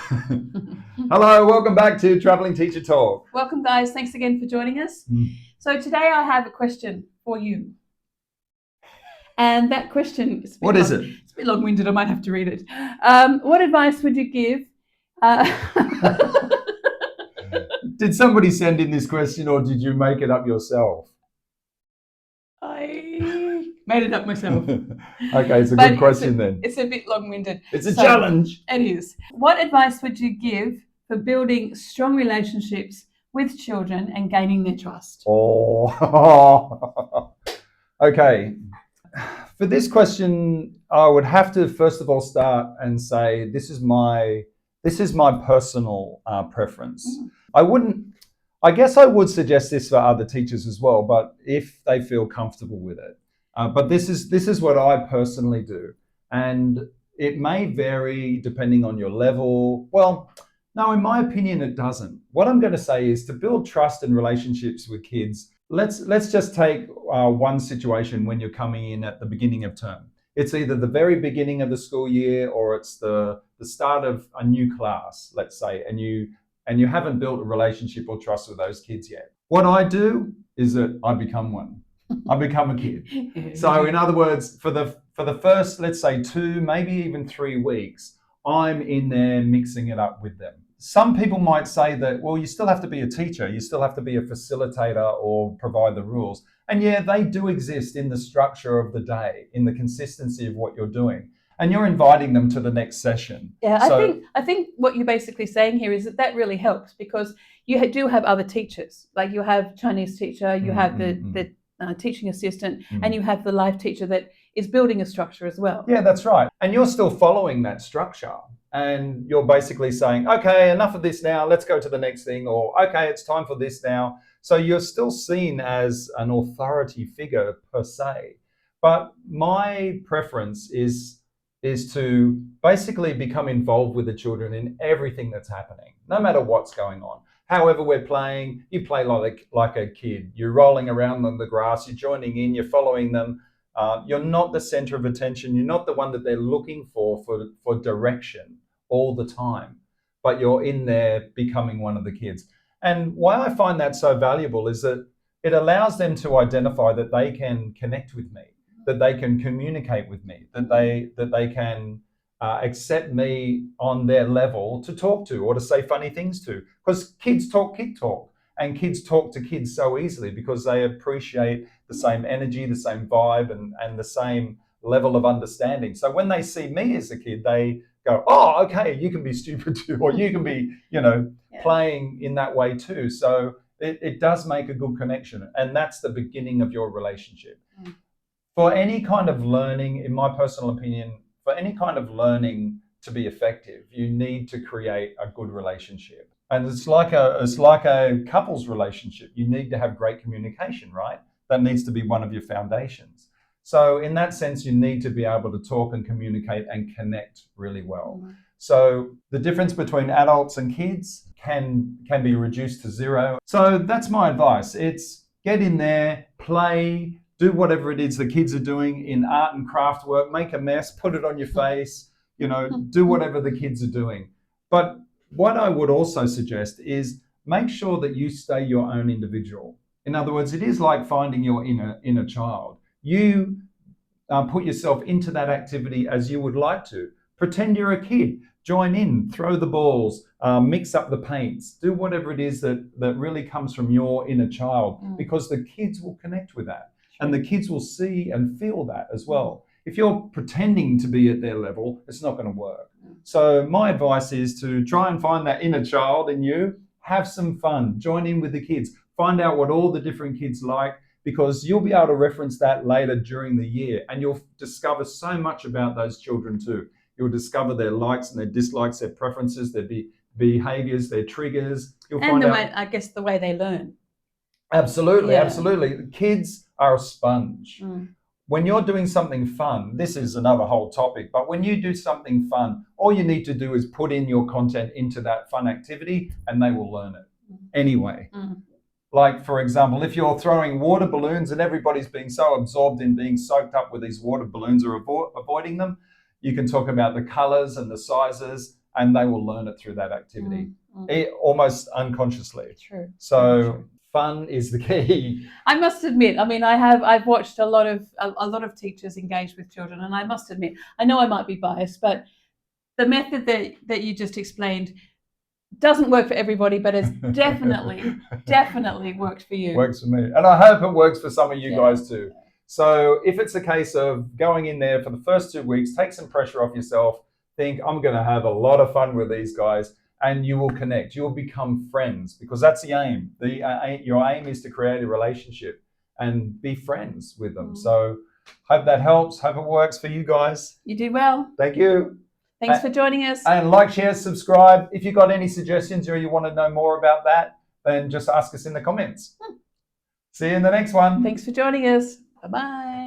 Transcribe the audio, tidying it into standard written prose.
Hello, welcome back to Traveling Teacher Talk. Welcome, guys. Thanks again for joining us. So today I have a question for you. And that question is What is it? It's a bit long-winded. I might have to read it. What advice would you give? Did somebody send in this question or did you make it up yourself? I made it up myself. Okay, it's a good question then. It's a bit long-winded. It's a challenge. It is. What advice would you give for building strong relationships with children and gaining their trust? Oh, okay. For this question, I would have to first of all start and say this is my personal preference. I guess I would suggest this for other teachers as well, but if they feel comfortable with it. But this is what I personally do, and it may vary depending on your level. Well, no, in my opinion, it doesn't. What I'm going to say is to build trust and relationships with kids. Let's just take one situation when you're coming in at the beginning of term. It's either the very beginning of the school year or it's the start of a new class, let's say, and you haven't built a relationship or trust with those kids yet. What I do is that I become one. I become a kid. So in other words, for the first, let's say 2, maybe even 3 weeks, I'm in there mixing it up with them. Some people might say that, well, you still have to be a teacher. You still have to be a facilitator or provide the rules. And yeah, they do exist in the structure of the day, in the consistency of what you're doing. And you're inviting them to the next session. Yeah, I think what you're basically saying here is that really helps because you do have other teachers. Like you have Chinese teacher, you have the teaching assistant, and you have the life teacher that is building a structure as well. Yeah, that's right. And you're still following that structure. And you're basically saying, okay, enough of this now, let's go to the next thing, or okay, it's time for this now. So you're still seen as an authority figure per se. But my preference is to basically become involved with the children in everything that's happening, no matter what's going on. However we're playing, you play like a kid. You're rolling around on the grass, you're joining in, you're following them. You're not the center of attention. You're not the one that they're looking for direction all the time, but you're in there becoming one of the kids. And why I find that so valuable is that it allows them to identify that they can connect with me, that they can communicate with me, that they can accept me on their level to talk to or to say funny things to. Because kids talk kid talk, and kids talk to kids so easily because they appreciate the same energy, the same vibe, and the same level of understanding. So when they see me as a kid, they go, oh, okay, you can be stupid too, or you can be, playing in that way too. So it does make a good connection, and that's the beginning of your relationship. For any kind of learning, in my personal opinion, for any kind of learning to be effective, you need to create a good relationship. And it's like a couple's relationship. You need to have great communication, right? That needs to be one of your foundations. So in that sense, you need to be able to talk and communicate and connect really well. So the difference between adults and kids can be reduced to 0. So that's my advice. It's get in there, play, do whatever it is the kids are doing in art and craft work, make a mess, put it on your face, do whatever the kids are doing. But what I would also suggest is make sure that you stay your own individual. In other words, it is like finding your inner child. You put yourself into that activity as you would like to. Pretend you're a kid. Join in, throw the balls, mix up the paints, do whatever it is that really comes from your inner child, because the kids will connect with that. And the kids will see and feel that as well. If you're pretending to be at their level, it's not going to work. So my advice is to try and find that inner child in you, have some fun, join in with the kids, find out what all the different kids like, because you'll be able to reference that later during the year, and you'll discover so much about those children too. You'll discover their likes and their dislikes, their preferences, their behaviors, their triggers. You'll find out, I guess, the way they learn. Absolutely. Kids are a sponge. When you're doing something fun, this is another whole topic, but when you do something fun, all you need to do is put in your content into that fun activity and they will learn it anyway. Like, for example, if you're throwing water balloons and everybody's being so absorbed in being soaked up with these water balloons or avoiding them, you can talk about the colors and the sizes and they will learn it through that activity, almost unconsciously. True. So True. fun is the key. I must admit, I mean, I've watched a lot of teachers engage with children, and I must admit, I know I might be biased, but the method that you just explained doesn't work for everybody, but it's definitely worked for you. Works for me. And I hope it works for some of you guys too. So if it's a case of going in there for the first 2 weeks, take some pressure off yourself, think, I'm going to have a lot of fun with these guys, and you will connect. You will become friends, because that's the aim. Your aim is to create a relationship and be friends with them. So hope that helps. Hope it works for you guys. You do well. Thank you. Thanks for joining us. And like, share, subscribe. If you've got any suggestions or you want to know more about that, then just ask us in the comments. See you in the next one. Thanks for joining us. Bye-bye.